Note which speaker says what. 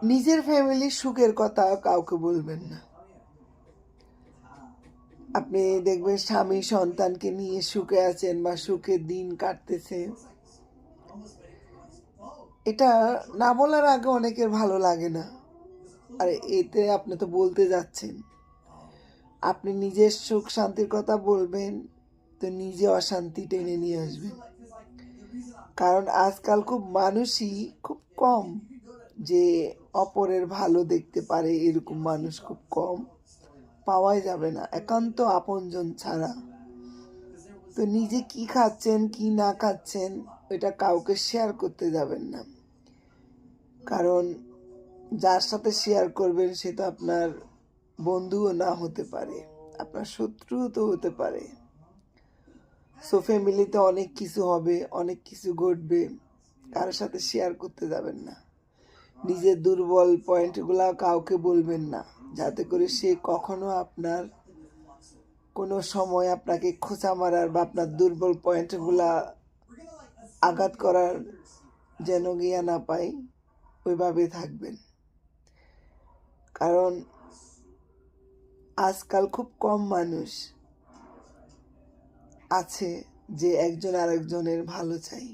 Speaker 1: নিজের ফ্যামিলির সুখের কথা কাউকে বলবেন না। আপনি দেখবেন স্বামী সন্তানকে নিয়ে সুখে আছেন বা সুখের দিন কাটতেছে, এটা না বলার আগে অনেকের ভালো লাগে না। আর এতে আপনি তো বলতে যাচ্ছেন, আপনি নিজের সুখ শান্তির কথা বলবেন তো নিজে অশান্তি টেনে নিয়ে আসবেন। কারণ আজকাল খুব মানুষই খুব কম যে অপরের ভালো দেখতে পারে, এরকম মানুষ খুব কম, পাওয়াই যাবে না একান্ত আপনজন ছাড়া। তো নিজে কি খাচ্ছেন কি না খাচ্ছেন এটা কাউকে শেয়ার করতে যাবেন না। কারণ যার সাথে শেয়ার করবেন সে তো আপনার বন্ধুও না হতে পারে, আপনার শত্রুও তো হতে পারে। সো ফ্যামিলিতে অনেক কিছু হবে, অনেক কিছু ঘটবে, কারোর সাথে শেয়ার করতে যাবেন না। নিজের দুর্বল পয়েন্টগুলা কাউকে বলবেন না, যাতে করে সে কখনো আপনার কোনো সময় আপনাকে খোঁচা মারার বা আপনার দুর্বল পয়েন্টগুলা আঘাত করার যেন গিয়া না পায়, ওইভাবে থাকবেন। কারণ আজকাল খুব কম মানুষ আছে যে একজন আরেকজনের ভালো চাই।